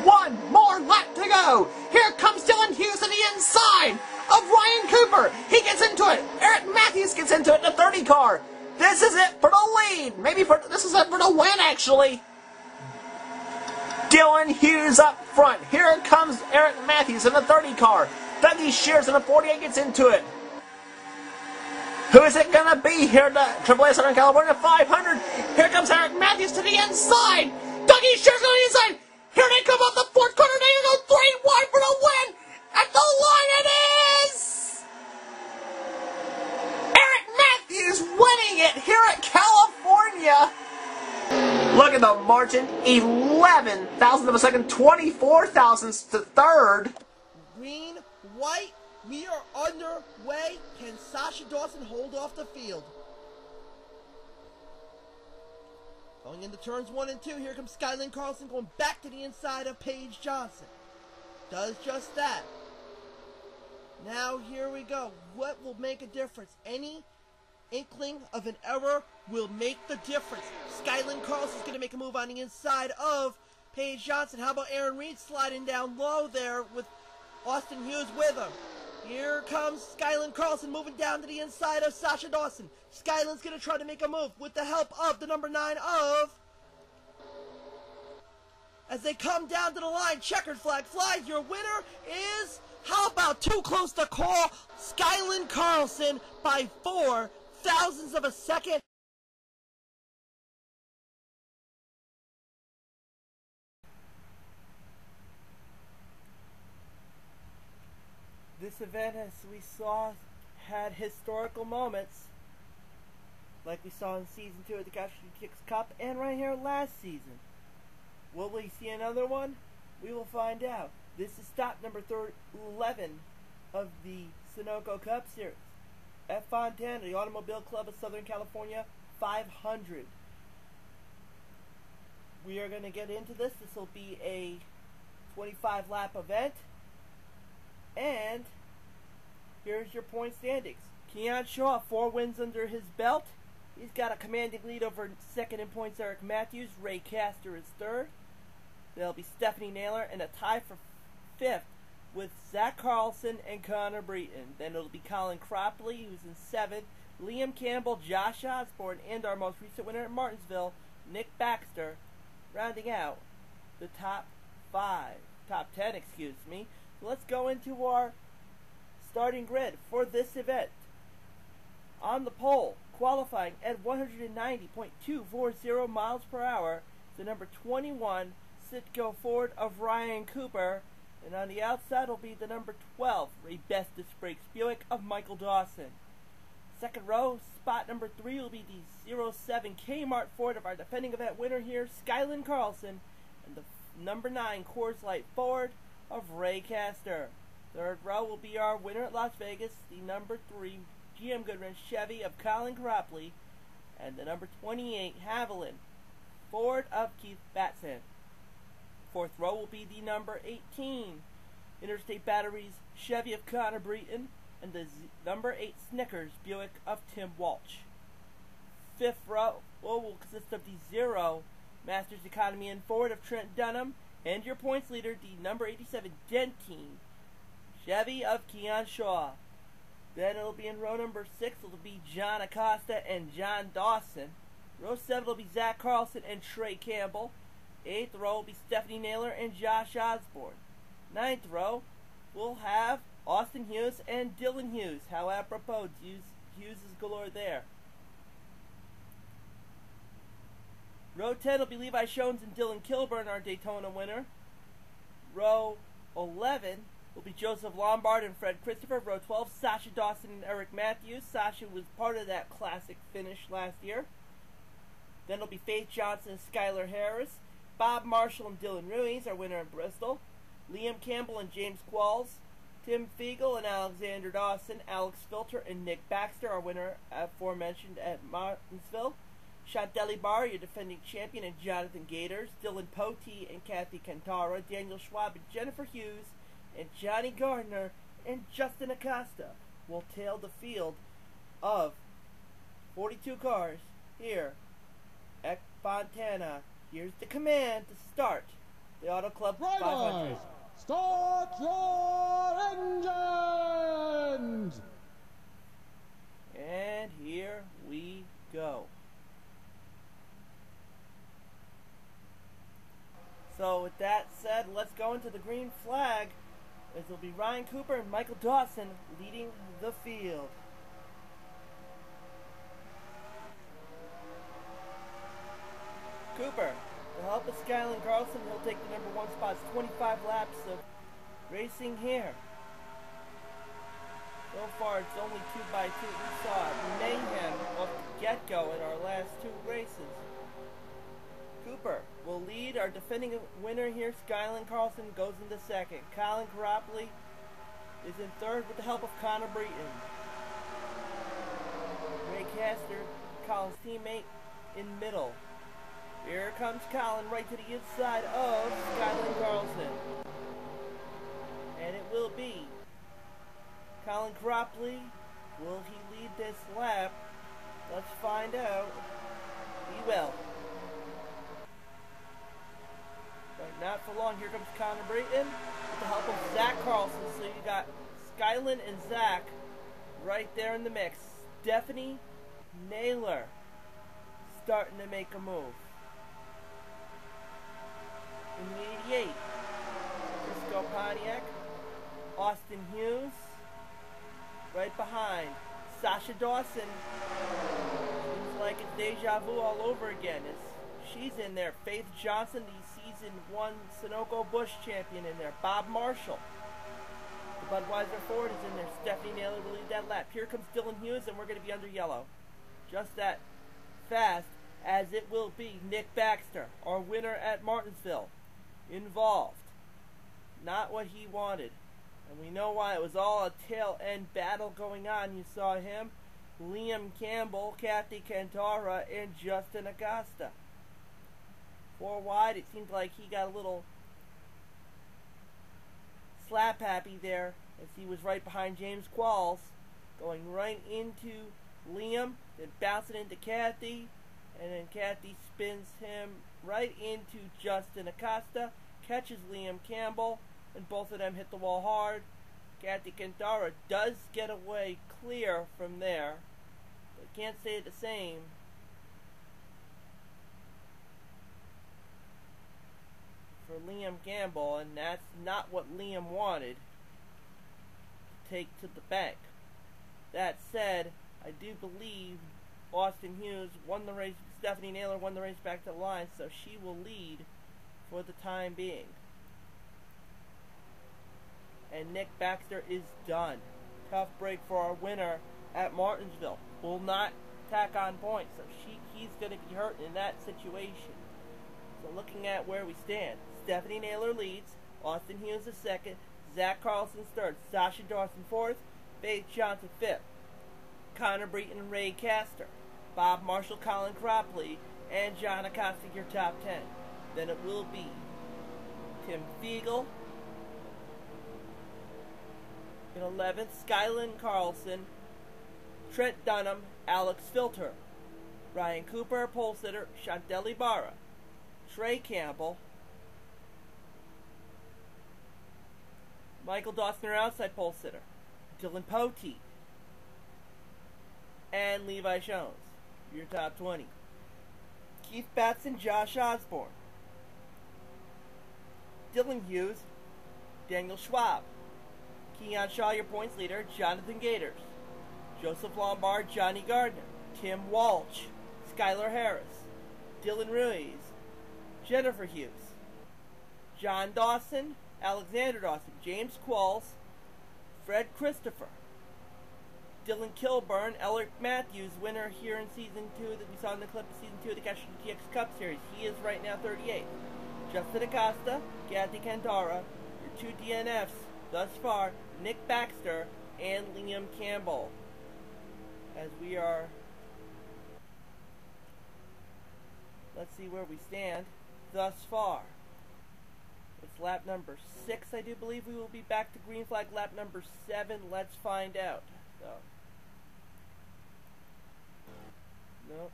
One more lap to go. Here comes Dylan Hughes to the inside of Ryan Cooper. He gets into it. Eric Matthews gets into it in the 30 car. This is it for the lead. This is it for the win, actually. Dylan Hughes up front. Here comes Eric Matthews in the 30 car. Dougie Shears in the 48 gets into it. Who is it going to be here at the AAA Southern California 500? Here comes Eric Matthews to the inside. Dougie Shears on the inside. Here they come off the fourth corner. They go 3 wide for the win. At the line it is Eric Matthews winning it here at California. Look at the margin. 11 thousandths of a second. 24 thousandths to third. Green, white, we are underway. Can Sasha Dawson hold off the field? Going into turns 1 and 2, here comes SHEARS Carlson going back to the inside of Paige Johnson. Does just that. Now here we go. What will make a difference? Any inkling of an error will make the difference. SHEARS Carlson is going to make a move on the inside of Paige Johnson. How about Aaron Reed sliding down low there with Austin Hughes with him? Here comes SHEARS Carlson moving down to the inside of Sasha Dawson. SHEARS going to try to make a move with the help of the number 9 of... As they come down to the line, checkered flag flies. Your winner is... How about too close to call? SHEARS Carlson by 4 thousandths of a second. This event, as we saw, had historical moments, like we saw in Season 2 of the Castrol GTX Cup, and right here last season. Will we see another one? We will find out. This is stop number 11 of the Sunoco Cup Series at Fontana, the Automobile Club of Southern California 500. We are going to get into this. This will be a 25 lap event. And here's your point standings. Keon Shaw, 4 wins under his belt. He's got a commanding lead over second in points Eric Matthews. Ray CASTOR is third. There'll be Stephanie Naylor and a tie for 5th with Zach Carlson and Connor Breton. Then it'll be Colin Cropley, who's in 7th. Liam Campbell, Josh Osborne, and our most recent winner at Martinsville, Nick BAXTER, rounding out the top 10, excuse me. Let's go into our starting grid for this event. On the pole, qualifying at 190.240 miles per hour, the number 21 Sitco Ford of Ryan Cooper, and on the outside will be the number 12 Ray Bestis Brakes Buick of Michael Dawson. Second row, spot number 3 will be the 07 Kmart Ford of our defending event winner here, SHEARS Carlson, and the number 9 Coors Light Ford of Ray CASTOR. Third row will be our winner at Las Vegas, the number 3 GM Goodwrench Chevy of Colin Cropley, and the number 28 Haviland Ford of Keith Batson. Fourth row will be the number 18 Interstate Batteries Chevy of Connor Breton, and the number 8 Snickers Buick of Tim Walsh. Fifth row will consist of the 0 Masters Economy and Ford of Trent Dunham, and your points leader, the number 87 Dentine Chevy of Keon Shaw. Then it'll be in row number 6, it'll be John ACOSTA and John Dawson. Row 7 will be Zach Carlson and Trey Campbell. 8th row will be Stephanie Naylor and Josh Osborne. 9th row we'll have Austin Hughes and Dylan Hughes. How apropos, Hughes is galore there. Row 10 will be Levi Shones and Dylan Kilburn, our Daytona winner. Row 11 will be Joseph Lombard and Fred Christopher. Row 12, Sasha Dawson and Eric Matthews. Sasha was part of that classic finish last year. Then it'll be Faith Johnson and Skylar Harris. Bob Marshall and Dylan Ruiz, our winner in Bristol. Liam Campbell and James Qualls. Tim Fiegel and Alexander Dawson. Alex Filter and Nick BAXTER, our winner aforementioned at Martinsville. Shanteli Barr, your defending champion, and Jonathan Gators. Dylan POTEET and Kathy CANTARA. Daniel Schwab and Jennifer Hughes. And Johnny Gardner and Justin ACOSTA will tail the field of 42 cars here at Fontana. Here's the command to start the Auto Club Drivers, 500. start your engines! And here we go. So with that said, let's go into the green flag, as it'll be Ryan Cooper and Michael Dawson leading the field. Cooper, with the help of SHEARS Carlson, he'll take the number 1 spot. It's 25 laps of racing here. So far, it's only 2x2. We saw mayhem off the get-go in our last 2 races. Cooper will lead. Our defending winner here, SHEARS Carlson, goes into second. Colin Coropoli is in third with the help of Connor Breton. Ray Castor, Colin's teammate, in middle. Here comes Colin right to the inside of SHEARS Carlson. And it will be Colin Coropoli. Will he lead this lap? Let's find out. He will. But not for long. Here comes Connor Breton with the help of Zach Carlson. So you got SHEARS and Zach right there in the mix. Stephanie Naylor starting to make a move. In the 88, Frisco Pontiac, Austin Hughes, right behind. Sasha Dawson, seems like it's deja vu all over again. She's in there. Faith Johnson, the Season 1 Sunoco Bush champion, in there. Bob Marshall, the Budweiser Ford, is in there. Stephanie Naylor will lead that lap. Here comes Dylan Hughes, and we're going to be under yellow. Just that fast, as it will be Nick Baxter, our winner at Martinsville, involved. Not what he wanted. And we know why. It was all a tail-end battle going on. You saw him, Liam Campbell, Kathy CANTARA, and Justin ACOSTA. 4 wide. It seemed like he got a little slap happy there, as he was right behind James QUALLS, going right into Liam, then bouncing into Kathy, and then Kathy spins him right into Justin ACOSTA, catches Liam Campbell, and both of them hit the wall hard. Kathy CANTARA does get away clear from there, but can't say the same for Liam Campbell, and that's not what Liam wanted to take to the bank. That said, I do believe Austin Hughes won the race. Stephanie Naylor won the race back to the line, so she will lead for the time being. And Nick Baxter is done. Tough break for our winner at Martinsville. Will not tack on points, so he's going to be hurt in that situation. So looking at where we stand, Stephanie Naylor leads, Austin Hughes is second, Zach Carlson's third, Sasha Dawson fourth, Faith Johnson fifth, Connor Breton and Ray Castor, Bob Marshall, Colin Coropoli, and John ACOSTA, your top 10. Then it will be Tim Fiegel in 11th, SHEARS Carlson, Trent Dunham, Alex Filter, Ryan Cooper, pole sitter, Chantel Ibarra, Trey Campbell, Michael Dawson, outside pole sitter, Dylan Poteet, and Levi Jones, your top 20. Keith Batson, Josh Osborne, Dylan Hughes, Daniel Schwab, Keon Shaw, your points leader, Jonathan Gators, Joseph Lombard, Johnny Gardner, Tim Walsh, Skylar Harris, Dylan Ruiz, Jennifer Hughes, John Dawson, Alexander Dawson, James QUALLS, Fred Christopher, Dylan Kilburn, Elric Matthews, winner here in Season 2 that we saw in the clip of Season 2 of the Castrol GTX Cup Series. He is right now 38th. Justin ACOSTA, Kathy CANTARA, your 2 DNFs thus far, Nick Baxter, and Liam Campbell. As we are, let's see where we stand thus far. It's lap number 6, I do believe. We will be back to green flag lap number 7. Let's find out. So, no.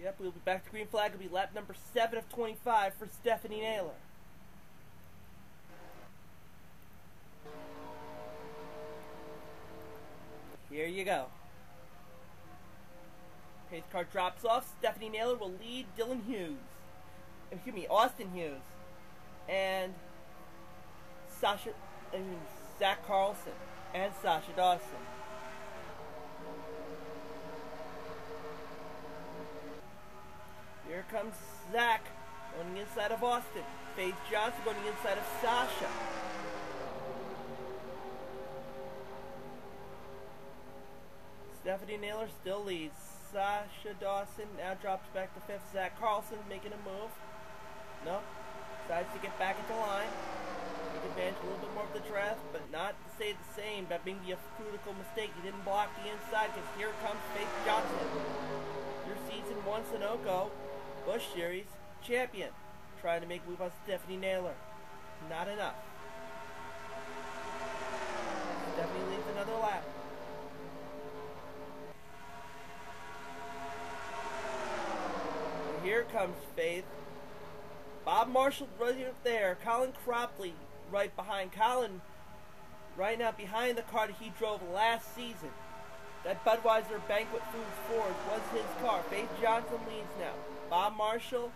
Yep, we'll be back to green flag. It'll be lap number 7 of 25 for Stephanie Naylor. Here you go. Pace car drops off. Stephanie Naylor will lead Austin Hughes. And Zach Carlson and Sasha Dawson. Here comes Zach going inside of Austin. Faith Johnson going inside of Sasha. Stephanie Naylor still leads. Sasha Dawson now drops back to 5th. Zach Carlson making a move. No. Decides to get back into line. Take advantage a little bit more of the draft, but not to say the same. That being a critical mistake. He didn't block the inside because here comes Faith Johnson. Your season 1 Sunoco Busch Series champion. Trying to make a move on Stephanie Naylor. Not enough. Stephanie leads another lap. Here comes Faith. Bob Marshall right there. Colin Cropley right behind. Colin right now behind the car that he drove last season. That Budweiser Banquet Foods Ford was his car. Faith Johnson leads now. Bob Marshall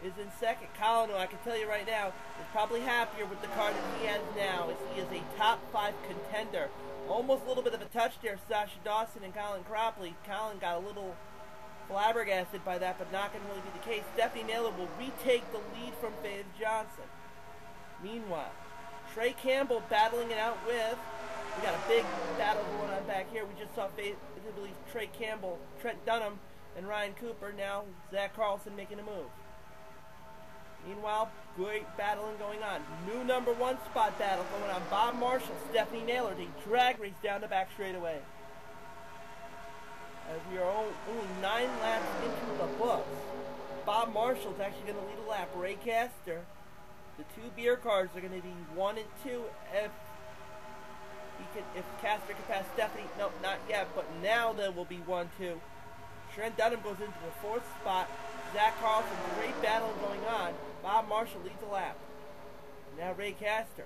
is in second. Colin, who I can tell you right now, is probably happier with the car that he has now, as he is a top 5 contender. Almost a little bit of a touch there, Sasha Dawson and Colin Cropley. Colin got a little flabbergasted by that, but not going to really be the case. Stephanie Naylor will retake the lead from Faith Johnson. Meanwhile, Trey Campbell battling it out with, we got a big battle going on back here. We just saw Trey Campbell, Trent Dunham, and Ryan Cooper. Now Zach Carlson making a move. Meanwhile, great battling going on. New number 1 spot battle going on. Bob Marshall, Stephanie Naylor, they drag race down the back straightaway. As we are only 9 laps into the books, Bob Marshall's actually going to lead a lap. Ray Caster, the 2 beer cars are going to be 1 and 2 if Caster can pass Stephanie. No, not yet, but now there will be 1-2. Trent Dunham goes into the 4th spot. Zach Carlson, great battle going on. Bob Marshall leads a lap. Now Ray Caster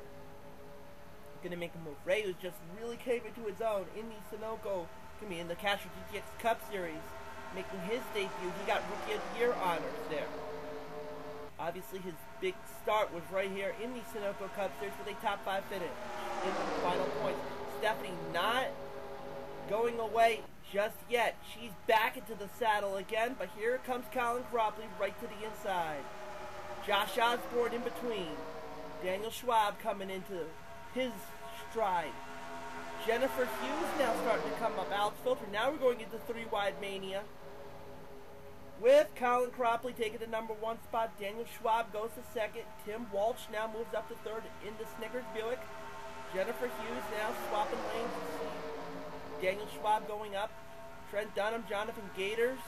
going to make a move. Ray, who's just really came into his own in the Castrol GTX Cup Series, making his debut. He got Rookie of the Year honors there. Obviously, his big start was right here in the Sunoco Cup Series with a top 5 finish in the final points. Stephanie not going away just yet. She's back into the saddle again, but here comes Colin Cropley right to the inside. Josh Osborne in between. Daniel Schwab coming into his stride. Jennifer Hughes now starting to come up. Alex Filter. Now we're going into 3-wide mania. With Colin Cropley taking the number 1 spot. Daniel Schwab goes to 2nd. Tim Walsh now moves up to 3rd in the Snickers Buick. Jennifer Hughes now swapping lanes. Daniel Schwab going up. Trent Dunham, Jonathan Gators.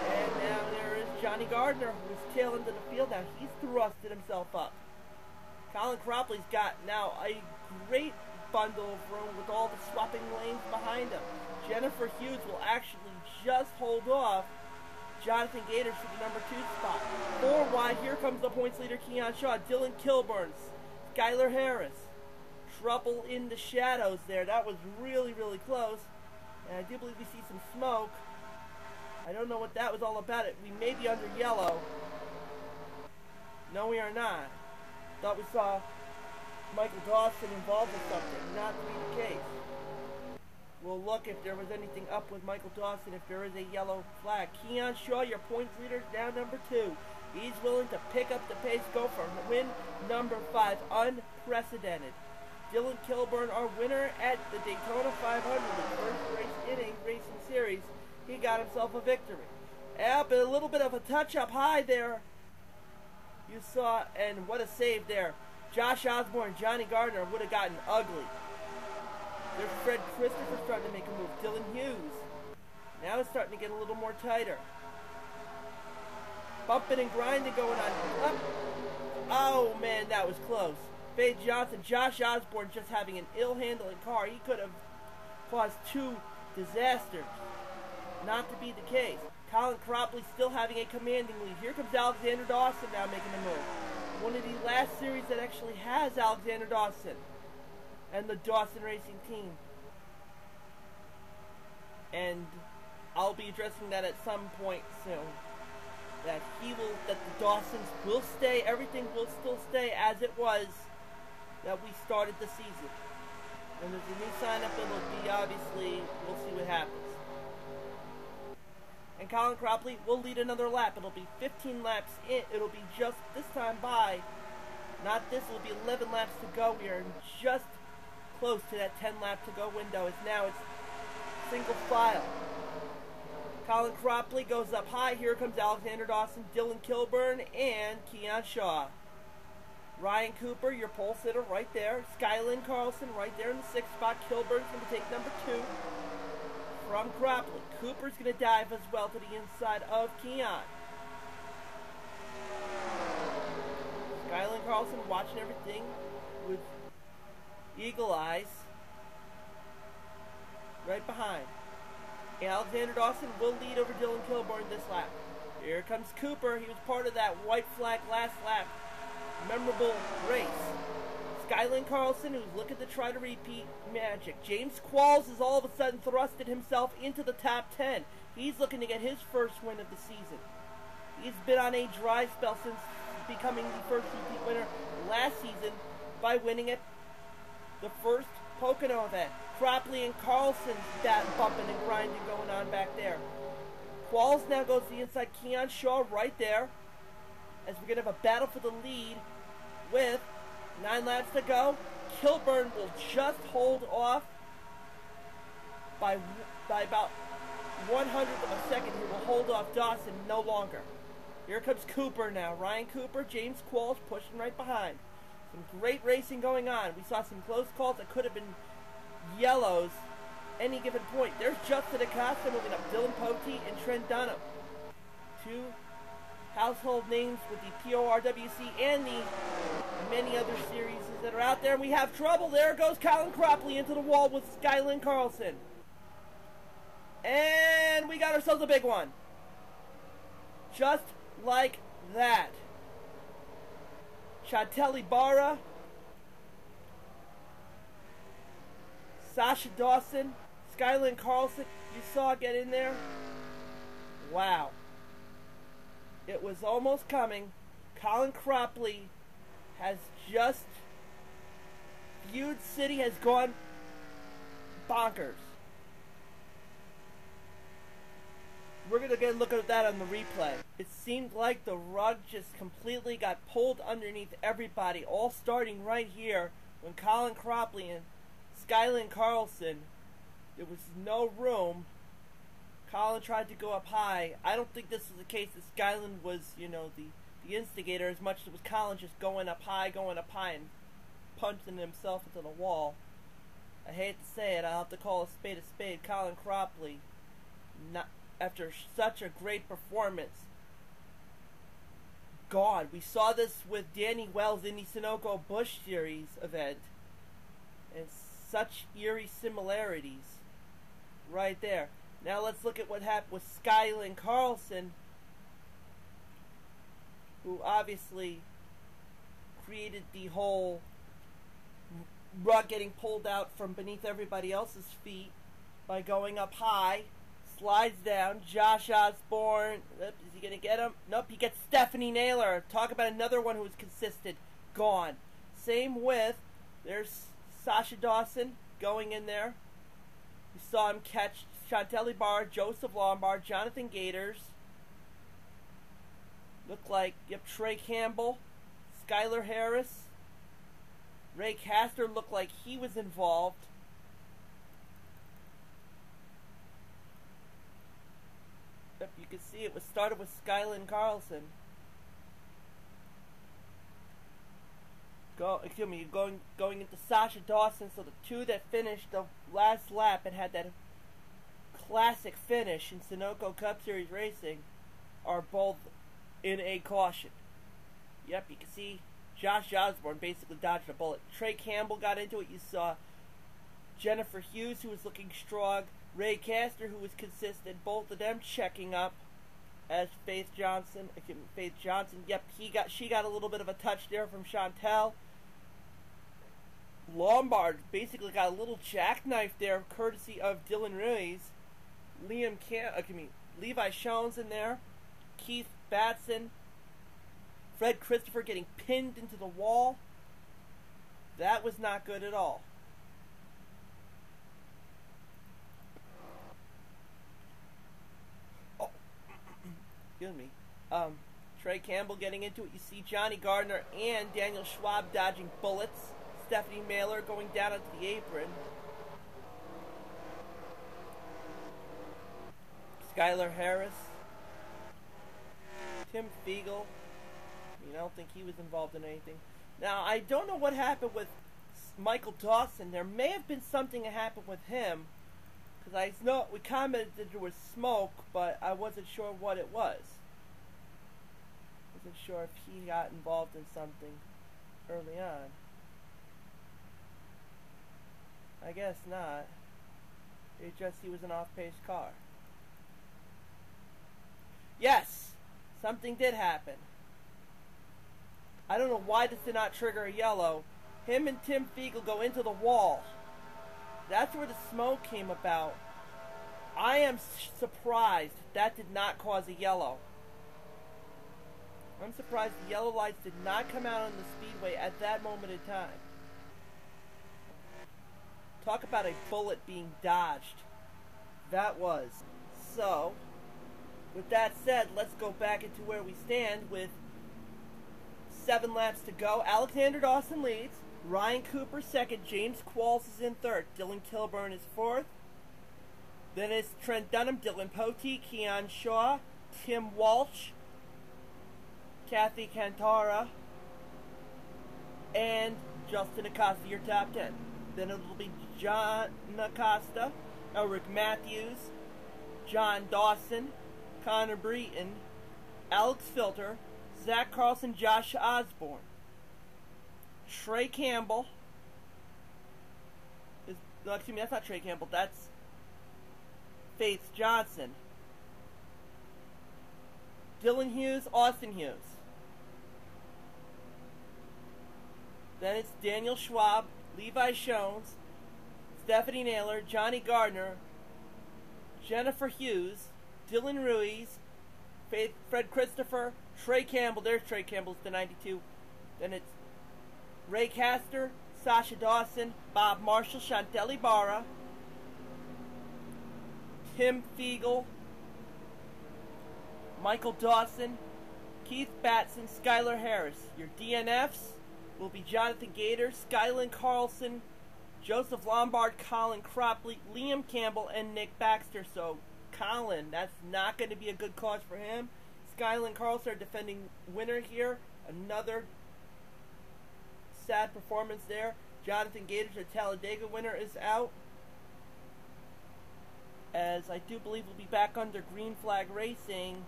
And now there is Johnny Gardner, who is tail into the field. Now he's thrusted himself up. Colin Cropley's got now a great bundle of room with all the swapping lanes behind him. Jennifer Hughes will actually just hold off Jonathan Gators for the number 2 spot. 4 wide, here comes the points leader, Keon Shaw, Dylan Kilburn, Skylar Harris. Trouble in the shadows there. That was really, really close. And I do believe we see some smoke. I don't know what that was all about. We may be under yellow. No, we are not. Thought we saw Michael Dawson involved with something. Not to be the case. We'll look if there was anything up with Michael Dawson, if there is a yellow flag. Keon Shaw, your points leader, now number 2. He's willing to pick up the pace, go for win number 5. Unprecedented. Dylan Kilburn, our winner at the Daytona 500, the first race inning racing series. He got himself a victory. But a little bit of a touch up high there. You saw, and what a save there. Josh Osborne, Johnny Gardner would have gotten ugly. There's Fred Christopher starting to make a move. Dylan Hughes. Now it's starting to get a little more tighter. Bumping and grinding going on. Up. Oh man, that was close. Faith Johnson, Josh Osborne just having an ill-handling car. He could have caused 2 disasters. not to be the case. Colin Cropley still having a commanding lead. Here comes Alexander Dawson now making a move. One of the last series that actually has Alexander Dawson and the Dawson Racing team. And I'll be addressing that at some point soon. That the Dawsons will stay, everything will still stay as it was that we started the season. And there's a new sign up, it'll be obviously, we'll see what happens. And Colin Cropley will lead another lap. It'll be 15 laps in, it'll be just this time by, not this, it'll be 11 laps to go. We are just close to that 10 lap to go window. Now it's single file. Colin Cropley goes up high. Here comes Alexander Dawson, Dylan Kilburn, and Keon Shaw. Ryan Cooper, your pole sitter, right there. Skylynn Carlson, right there in the 6th spot. Kilburn's going to take number 2 from Cropley. Cooper's going to dive as well to the inside of Keon. Skylynn Carlson watching everything with eagle eyes. Right behind. Alexander Dawson will lead over Dylan Kilburn this lap. Here comes Cooper. He was part of that white flag last lap. Memorable race. Skylynn Carlson, who's looking to try to repeat magic. James QUALLS has all of a sudden thrusted himself into the top 10. He's looking to get his first win of the season. He's been on a dry spell since becoming the first repeat winner last season by winning at the first Pocono event. Cropley and Carlson's bumping and grinding going on back there. QUALLS now goes to the inside. Keon Shaw right there. As we're going to have a battle for the lead with 9 laps to go. Kilburn will just hold off by about 1/100 of a second. He will hold off Dawson no longer. Here comes Cooper now. Ryan Cooper, James QUALLS pushing right behind. Some great racing going on. We saw some close calls that could have been yellows any given point. There's Justin ACOSTA moving up. Dylan Poteet and Trent Dunham. 2 household names with the PORWC and the many other series that are out there. And we have trouble. There goes Colin Cropley into the wall with Skylynn Carlson. And we got ourselves a big one. Just like that. Chantelli Barra, Sasha Dawson, Skylynn Carlson, you saw get in there. Wow. It was almost coming. Colin Cropley has just, Feud City has gone bonkers. We're going to get a look at that on the replay. It seemed like the rug just completely got pulled underneath everybody, all starting right here when Colin Cropley and Skylynn Carlson, there was no room. Colin tried to go up high. I don't think this was the case that Skylynn was, you know, the instigator as much as it was Colin just going up high and punching himself into the wall. I hate to say it, I'll have to call a spade. Colin Cropley, not after such a great performance, gone. We saw this with Danny Wells in the Sunoco Bush Series event, and such eerie similarities right there. Now let's look at what happened with Skylynn Carlson, who obviously created the whole rug getting pulled out from beneath everybody else's feet by going up high. Slides down. Josh Osborne. Is he going to get him? Nope, he gets Stephanie Naylor. Talk about another one who was consistent. Gone. Same with, there's Sasha Dawson going in there. You saw him catch Chantelli Barr, Joseph Lombard, Jonathan Gators. Looked like, yep, Trey Campbell, Skylar Harris. Ray Castor looked like he was involved. You can see it was started with Skylynn Carlson. Going into Sasha Dawson, so the 2 that finished the last lap and had that classic finish in Sunoco Cup Series racing are both in a caution. Yep, you can see Josh Osborne basically dodged a bullet. Trey Campbell got into it. You saw Jennifer Hughes, who was looking strong. Ray Castor, who was consistent, both of them checking up as Faith Johnson. Yep, she got a little bit of a touch there from Chantel. Lombard basically got a little jackknife there, courtesy of Dylan Ruiz. Levi Shones in there. Keith Batson. Fred Christopher getting pinned into the wall. That was not good at all. Oh, excuse me. Trey Campbell getting into it. You see Johnny Gardner and Daniel Schwab dodging bullets. Stephanie Mailer going down onto the apron. Skylar Harris. Tim Fiegel. I don't think he was involved in anything. Now, I don't know what happened with Michael Dawson. There may have been something that happened with him. Because I know we commented that there was smoke, but I wasn't sure what it was. Wasn't sure if he got involved in something early on. I guess not. It's just he was an off-pace car. Yes! Something did happen. I don't know why this did not trigger a yellow. Him and Tim Fiegel go into the wall. That's where the smoke came about. I am surprised that did not cause a yellow. I'm surprised the yellow lights did not come out on the speedway at that moment in time. Talk about a bullet being dodged. That was. So, with that said, let's go back into where we stand with 7 laps to go. Alexander Dawson leads. Ryan Cooper second. James QUALLS is in third. Dylan Kilburn is fourth. Then it's Trent Dunham, Dylan Poteet, Keon Shaw, Tim Walsh, Kathy Cantara, and Justin ACOSTA, your top 10. Then it'll be John ACOSTA, Eric Matthews, John Dawson, Connor Breton, Alex Filter, Zach Carlson, Josh Osborne, Trey Campbell. No, excuse me, that's not Trey Campbell. That's Faith Johnson. Dylan Hughes, Austin Hughes. Then it's Daniel Schwab, Levi Shones, Stephanie Naylor, Johnny Gardner, Jennifer Hughes, Dylan Ruiz, Fred Christopher, Trey Campbell. There's Trey Campbell's the 92. Then it's Ray Castor, Sasha Dawson, Bob Marshall, Chantel Ibarra, Tim Fiegel, Michael Dawson, Keith Batson, Skylar Harris. Your DNFs will be Jonathan Gator, SHEARS Carlson, Joseph Lombard, Colin Cropley, Liam Campbell, and Nick Baxter. So Colin, that's not going to be a good cause for him. SHEARS Carlson are defending winner here. Another sad performance there. Jonathan Gator, the Talladega winner, is out. As I do believe we'll be back under green flag racing.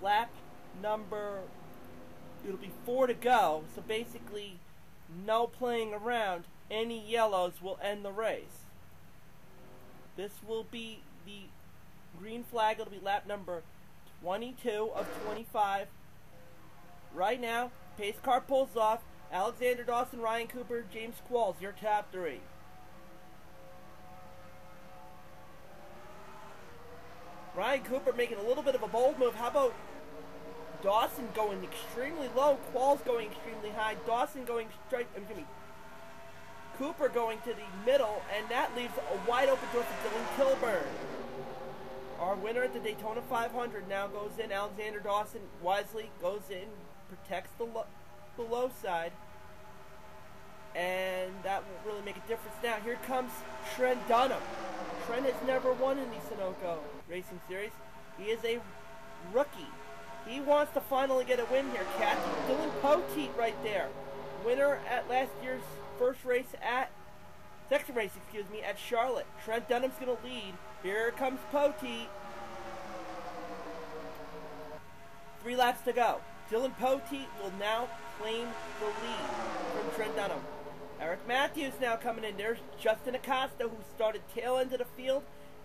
Lap number, it'll be 4 to go. So basically, no playing around. Any yellows will end the race. This will be the green flag. It'll be lap number 22 of 25. Right now, pace car pulls off. Alexander Dawson, Ryan Cooper, James QUALLS, your top 3. Ryan Cooper making a little bit of a bold move. How about Dawson going extremely low, QUALLS going extremely high, Dawson going straight, Cooper going to the middle, and that leaves a wide open door for Dylan Kilburn. Our winner at the Daytona 500 now goes in. Alexander Dawson wisely goes in, protects the low side, and that will really make a difference. Now here comes Trent Dunham. Trent has never won in the Sunoco Racing Series. He is a rookie. He wants to finally get a win here. Dylan Poteet right there, winner at last year's second race, at Charlotte. Trent Dunham's going to lead. Here comes Poteet. 3 laps to go. Dylan Poteet will now claim the lead from Trent Dunham. Eric Matthews now coming in. There's Justin ACOSTA, who started tail end of the field.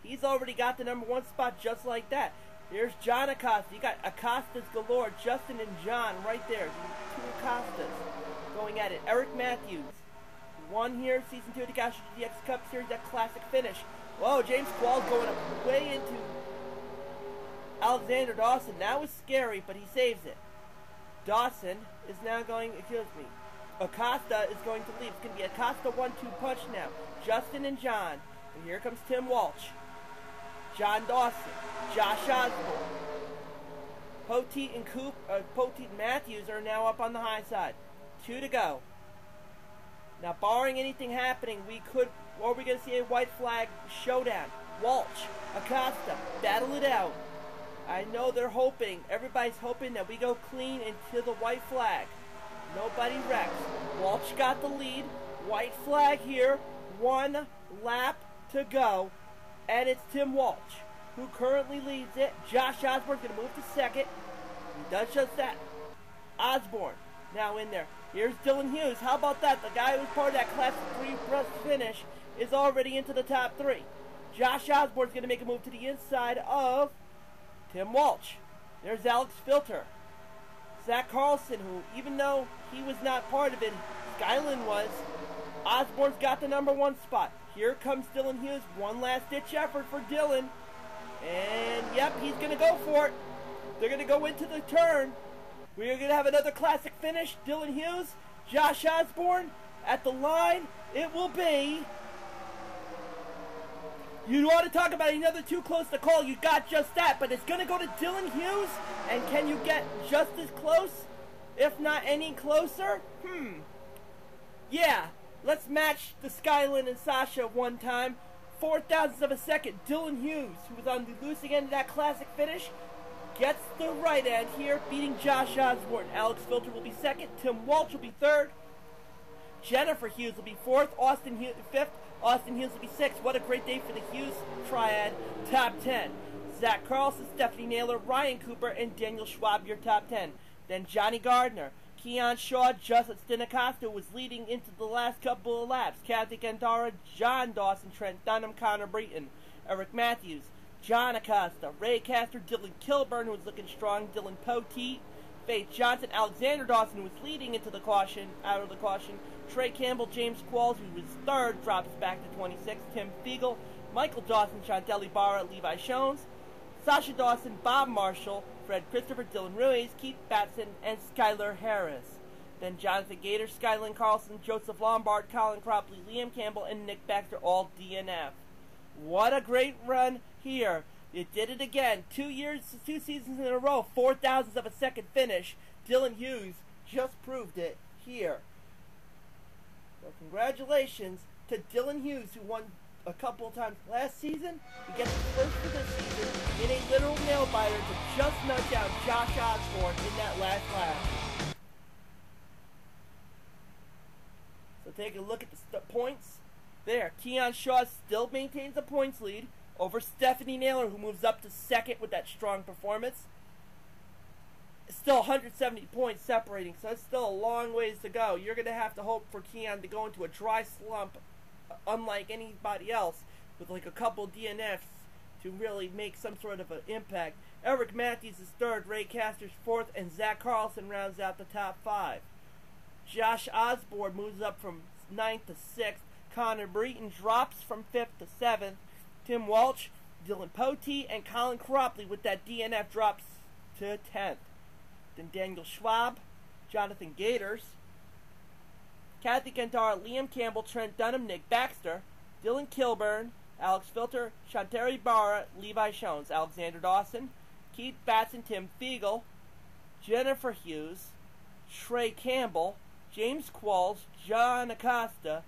He's already got the number 1 spot just like that. Here's John Acosta. You got Acostas galore. Justin and John right there. 2 Acostas going at it. Eric Matthews won here, Season 2 of the CASTOR GTX Cup Series, that classic finish. Whoa, James QUALLS going up way into Alexander Dawson. That was scary, but he saves it. Dawson is now going, Acosta is going to leave. It's going to be Acosta 1-2 punch now. Justin and John. And here comes Tim Walsh. John Dawson. Josh Osborne. Poteet and Poteet and Matthews are now up on the high side. 2 to go. Now, barring anything happening, we're going to see a white flag showdown. Walsh, Acosta, battle it out. I know they're hoping, everybody's hoping that we go clean into the white flag. Nobody wrecks. Walsh got the lead. White flag here. 1 lap to go. And it's Tim Walsh who currently leads it. Josh Osborne's going to move to second. He does just that. Osborne now in there. Here's Dylan Hughes. How about that? The guy who was part of that Class 3 breast finish is already into the top 3. Josh Osborne's going to make a move to the inside of Tim Walsh. There's Alex Filter. Zach Carlson, who, even though he was not part of it, SHEARS was. Osborne's got the number 1 spot. Here comes Dylan Hughes. One last ditch effort for Dylan. And, yep, he's going to go for it. They're going to go into the turn. We're going to have another classic finish. Dylan Hughes, Josh Osborne at the line. It will be. You want to talk about another too close to call, you got just that, but it's going to go to Dylan Hughes, and can you get just as close, if not any closer? Yeah, let's match the Skylynn and Sasha one time. 0.04 of a second, Dylan Hughes, who was on the losing end of that classic finish, gets the right end here, beating Josh Osborne. Alex Filter will be second, Tim Walsh will be third, Jennifer Hughes will be fourth, Austin Hughes fifth, Austin Hughes will be 6th. What a great day for the Hughes triad. Top 10. Zach Carlson, Stephanie Naylor, Ryan Cooper, and Daniel Schwab, your top 10. Then Johnny Gardner, Keon Shaw, Justin Acosta, who was leading into the last couple of laps. Kathy CANTARA, John Dawson, Trent Dunham, Connor Breton, Eric Matthews, John Acosta, Ray Castor, Dylan Kilburn, who was looking strong, Dylan Poteet, Faith Johnson, Alexander Dawson, who was leading into the caution, out of the caution, Trey Campbell, James QUALLS, who was 3rd, drops back to 26th, Tim Fiegel, Michael Dawson, Chantelli Barra, Levi Shones, Sasha Dawson, Bob Marshall, Fred Christopher, Dylan Ruiz, Keith Batson, and Skylar Harris. Then Jonathan Gator, Skylynn Carlson, Joseph Lombard, Colin Cropley, Liam Campbell, and Nick Baxter, all DNF. What a great run here. It did it again. 2 seasons in a row, 0.04 of a second finish. Dylan Hughes just proved it here. So congratulations to Dylan Hughes, who won a couple of times last season. He gets the first for this season in a literal nail-biter to just nudge out Josh Osborne in that last lap. So take a look at the points. There, Keon Shaw still maintains the points lead over Stephanie Naylor, who moves up to 2nd with that strong performance. Still 170 points separating, so it's still a long ways to go. You're going to have to hope for Keon to go into a dry slump, unlike anybody else, with like a couple DNFs to really make some sort of an impact. Eric Matthews is 3rd, Ray Castor's 4th, and Zach Carlson rounds out the top 5. Josh Osborne moves up from 9th to 6th. Connor Breton drops from 5th to 7th. Tim Walsh, Dylan Poteet, and Colin Cropley with that DNF drops to 10th. Then Daniel Schwab, Jonathan Gators, Kathy CANTARA, Liam Campbell, Trent Dunham, Nick Baxter, Dylan Kilburn, Alex Filter, Chanterri Barra, Levi Shones, Alexander Dawson, Keith Batson, Tim Fiegel, Jennifer Hughes, Trey Campbell, James QUALLS, John Acosta,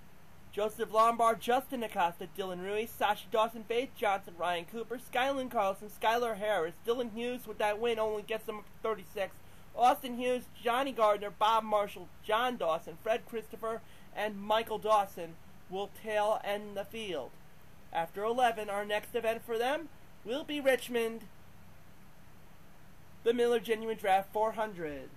Joseph Lombard, Justin Acosta, Dylan Ruiz, Sasha Dawson, Faith Johnson, Ryan Cooper, Skylynn Carlson, Skylar Harris, Dylan Hughes with that win only gets them up to 36. Austin Hughes, Johnny Gardner, Bob Marshall, John Dawson, Fred Christopher, and Michael Dawson will tail end the field. After 11, our next event for them will be Richmond, the Miller Genuine Draft 400.